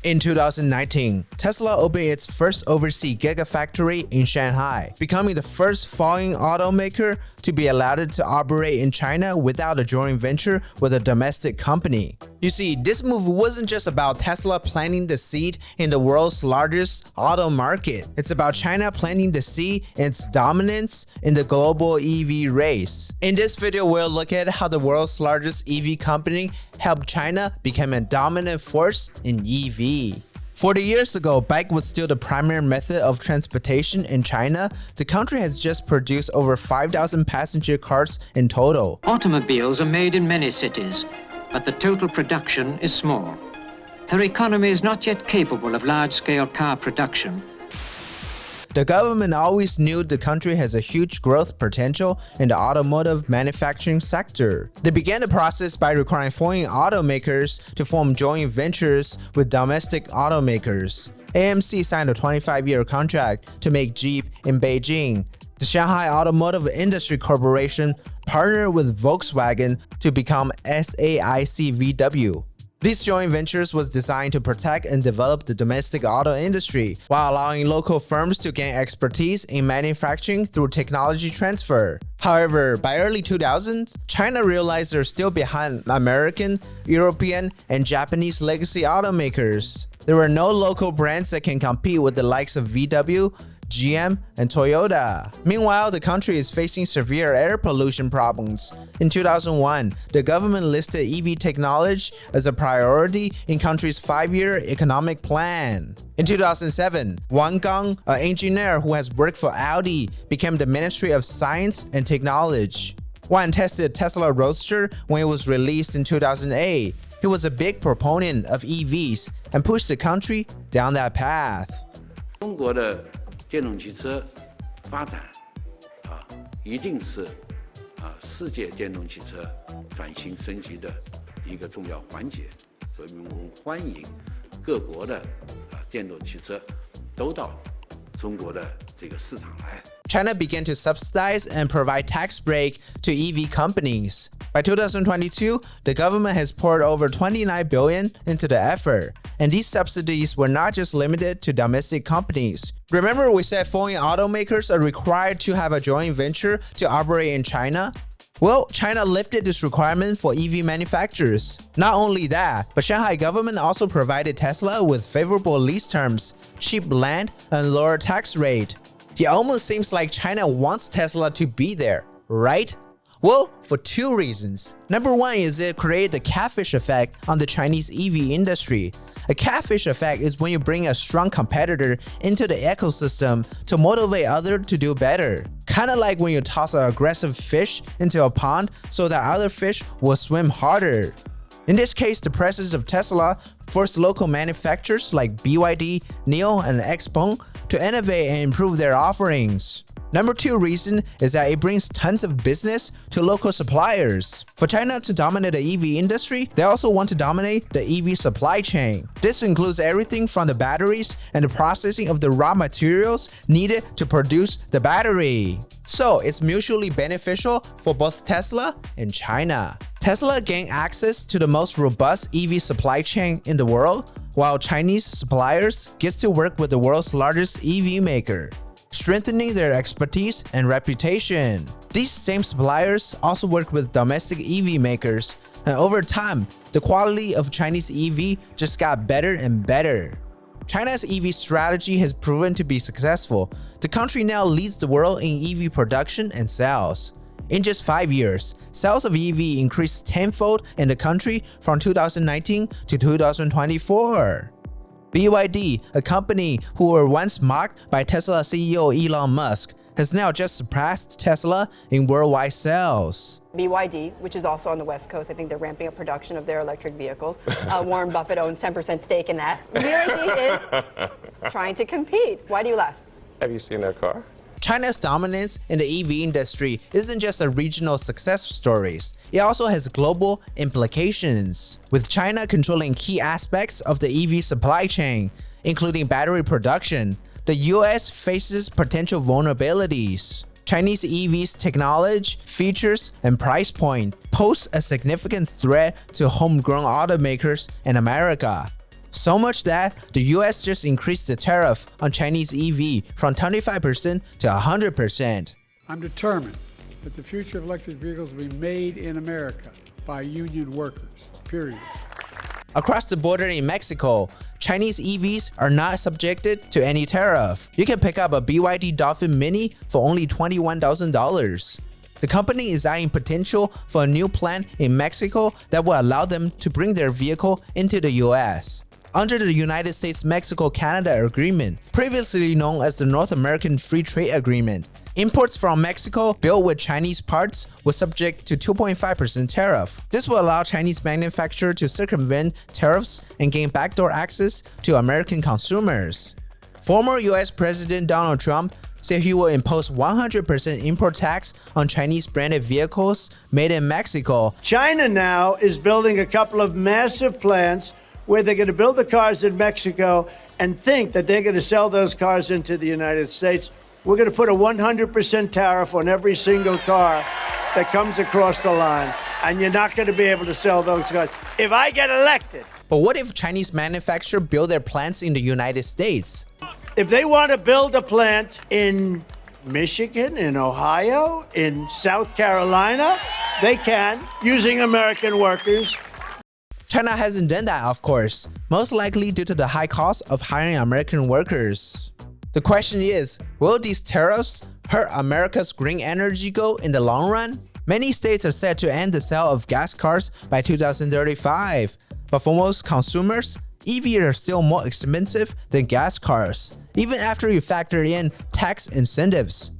In 2019, Tesla opened its first overseas gigafactory in Shanghai, becoming the first foreign automaker to be allowed to operate in China without a joint venture with a domestic company. You see, this move wasn't just about Tesla planting the seed in the world's largest auto market. It's about China planting the seed in its dominance in the global EV race. In this video, we'll look at how the world's largest EV company helped China become a dominant force in EV. 40 years ago, bike was still the primary method of transportation in China. The country has just produced over 5,000 passenger cars in total. Automobiles are made in many cities, but the total production is small. Her economy is not yet capable of large-scale car production. The government always knew the country has a huge growth potential in the automotive manufacturing sector. They began the process by requiring foreign automakers to form joint ventures with domestic automakers. AMC signed a 25-year contract to make Jeep in Beijing. The Shanghai Automotive Industry Corporation partnered with Volkswagen to become SAIC-VW. These joint ventures was designed to protect and develop the domestic auto industry while allowing local firms to gain expertise in manufacturing through technology transfer. However, by early 2000s, China realized they're still behind American, European, and Japanese legacy automakers. There were no local brands that can compete with the likes of VW, GM, and Toyota. Meanwhile, the country is facing severe air pollution problems. In 2001, the government listed EV technology as a priority in country's 5-year economic plan. In 2007, Wang Gang, an engineer who has worked for Audi, became the Ministry of Science and Technology. Wang tested Tesla Roadster when it was released in 2008. He was a big proponent of EVs and pushed the country down that path. 电动汽车发展一定是世界电动汽车转型升级的一个重要环节，所以我们欢迎各国的电动汽车都到中国的这个市场来。 China began to subsidize and provide tax break to EV companies. By 2022, the government has poured over $29 billion into the effort. And these subsidies were not just limited to domestic companies. Remember we said foreign automakers are required to have a joint venture to operate in China? Well, China lifted this requirement for EV manufacturers. Not only that, but Shanghai government also provided Tesla with favorable lease terms, cheap land, and lower tax rate. It almost seems like China wants Tesla to be there, right? Well, for two reasons. Number one is it created the catfish effect on the Chinese EV industry. A catfish effect is when you bring a strong competitor into the ecosystem to motivate others to do better. Kinda like when you toss an aggressive fish into a pond so that other fish will swim harder. In this case, the presence of Tesla forced local manufacturers like BYD, NIO, and XPeng to innovate and improve their offerings. Number two reason is that it brings tons of business to local suppliers. For China to dominate the EV industry, they also want to dominate the EV supply chain. This includes everything from the batteries and the processing of the raw materials needed to produce the battery. So it's mutually beneficial for both Tesla and China. Tesla gained access to the most robust EV supply chain in the world, while Chinese suppliers get to work with the world's largest EV maker, strengthening their expertise and reputation. These same suppliers also work with domestic EV makers, and over time, the quality of Chinese EV just got better and better. China's EV strategy has proven to be successful. The country now leads the world in EV production and sales. In just 5 years, sales of EV increased tenfold in the country from 2019 to 2024. BYD, a company who were once mocked by Tesla CEO Elon Musk, has now just surpassed Tesla in worldwide sales. BYD, which is also on the West Coast, I think they're ramping up production of their electric vehicles. Warren Buffett owns 10% stake in that. BYD is trying to compete. Why do you laugh? Have you seen their car? China's dominance in the EV industry isn't just a regional success story, it also has global implications. With China controlling key aspects of the EV supply chain, including battery production, the US faces potential vulnerabilities. Chinese EVs' technology, features, and price point pose a significant threat to homegrown automakers in America. So much that the US just increased the tariff on Chinese EV from 25% to 100%. I'm determined that the future of electric vehicles will be made in America by union workers, period. Across the border in Mexico, Chinese EVs are not subjected to any tariff. You can pick up a BYD Dolphin Mini for only $21,000. The company is eyeing potential for a new plant in Mexico that will allow them to bring their vehicle into the US. Under the United States-Mexico-Canada Agreement, previously known as the North American Free Trade Agreement, imports from Mexico built with Chinese parts were subject to 2.5% tariff. This will allow Chinese manufacturers to circumvent tariffs and gain backdoor access to American consumers. Former US President Donald Trump said he will impose 100% import tax on Chinese branded vehicles made in Mexico. China now is building a couple of massive plants where they're going to build the cars in Mexico and think that they're going to sell those cars into the United States. We're going to put a 100% tariff on every single car that comes across the line, and you're not going to be able to sell those cars if I get elected. But what if Chinese manufacturers build their plants in the United States? If they want to build a plant in Michigan, in Ohio, in South Carolina, they can, using American workers. China hasn't done that, of course, most likely due to the high cost of hiring American workers. The question is, will these tariffs hurt America's green energy goal in the long run? Many states are set to end the sale of gas cars by 2035, but for most consumers, EVs are still more expensive than gas cars, even after you factor in tax incentives.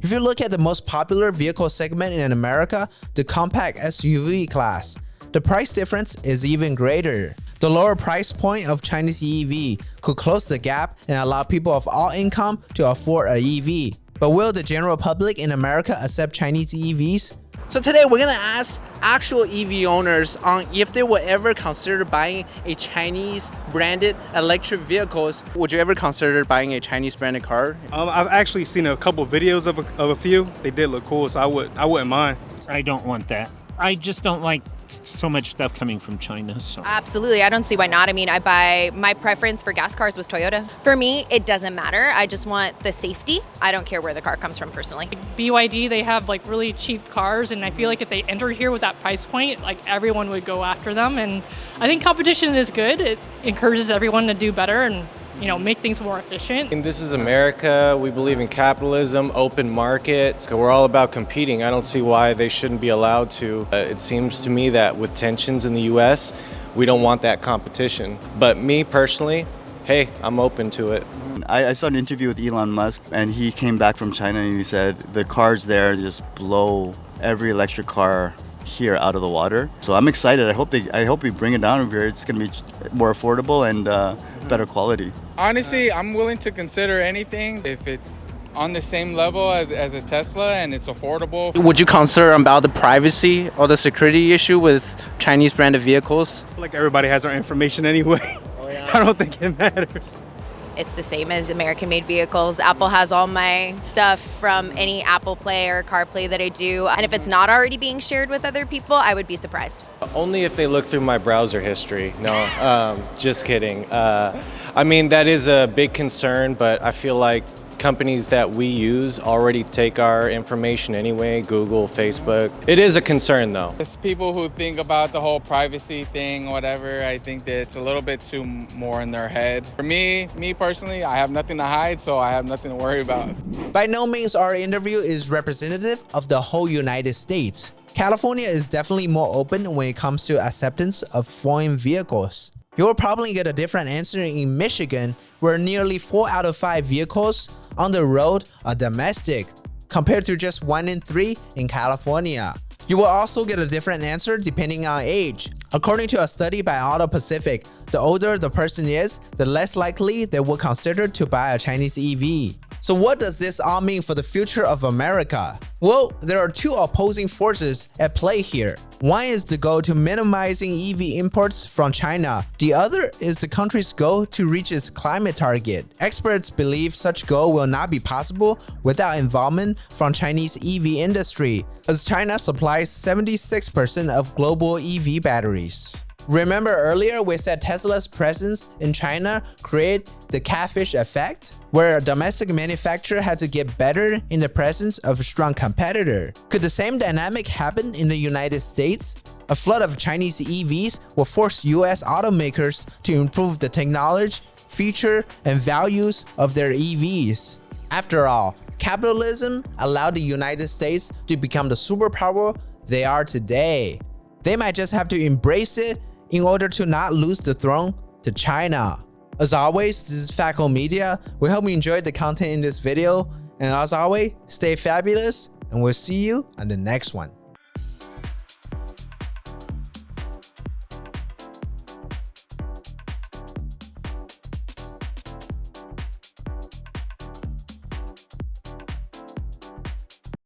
If you look at the most popular vehicle segment in America, the compact SUV class, the price difference is even greater. The lower price point of Chinese EV could close the gap and allow people of all income to afford an EV. But will the general public in America accept Chinese EVs? So today we're gonna ask actual EV owners on if they would ever consider buying a Chinese branded electric vehicles. Would you ever consider buying a Chinese branded car? I've actually seen a couple videos of a few. They did look cool, so I wouldn't mind. I don't want that. I just don't like so much stuff coming from China. So absolutely, I don't see why not. I mean, my preference for gas cars was Toyota. For me, it doesn't matter. I just want the safety. I don't care where the car comes from personally. BYD, they have like really cheap cars, and I feel like if they enter here with that price point, like everyone would go after them. And I think competition is good. It encourages everyone to do better and, you know, make things more efficient. And this is America. We believe in capitalism, open markets. We're all about competing. I don't see why they shouldn't be allowed to. It seems to me that with tensions in the US, we don't want that competition. But me personally, hey, I'm open to it. I saw an interview with Elon Musk, and he came back from China and he said the cars there just blow every electric car here out of the water. So I'm excited. I hope we bring it down over here. It's going to be more affordable and better quality. Honestly, I'm willing to consider anything if it's on the same level as a Tesla and it's affordable. Would you concern about the privacy or the security issue with Chinese branded vehicles? I feel like everybody has our information anyway. Oh, yeah. I don't think it matters. It's the same as American-made vehicles. Apple has all my stuff from any Apple Play or CarPlay that I do. And if it's not already being shared with other people, I would be surprised. Only if they look through my browser history. No, just kidding. I mean, that is a big concern, but I feel like companies that we use already take our information anyway, Google, Facebook. It is a concern though. It's people who think about the whole privacy thing, whatever. I think that it's a little bit too more in their head. For me personally, I have nothing to hide, so I have nothing to worry about. By no means our interview is representative of the whole United States. California is definitely more open when it comes to acceptance of foreign vehicles. You will probably get a different answer in Michigan, where nearly 4 out of 5 vehicles on the road are domestic, compared to just 1 in 3 in California. You will also get a different answer depending on age. According to a study by Auto Pacific, the older the person is, the less likely they will consider to buy a Chinese EV. So what does this all mean for the future of America? Well, there are two opposing forces at play here. One is the goal to minimizing EV imports from China. The other is the country's goal to reach its climate target. Experts believe such goal will not be possible without involvement from Chinese EV industry, as China supplies 76% of global EV batteries. Remember earlier we said Tesla's presence in China created the catfish effect, where a domestic manufacturer had to get better in the presence of a strong competitor. Could the same dynamic happen in the United States? A flood of Chinese EVs will force US automakers to improve the technology, feature, and values of their EVs. After all, capitalism allowed the United States to become the superpower they are today. They might just have to embrace it in order to not lose the throne to China. As always, this is Facol Media. We hope you enjoyed the content in this video. And as always, stay fabulous, and we'll see you on the next one.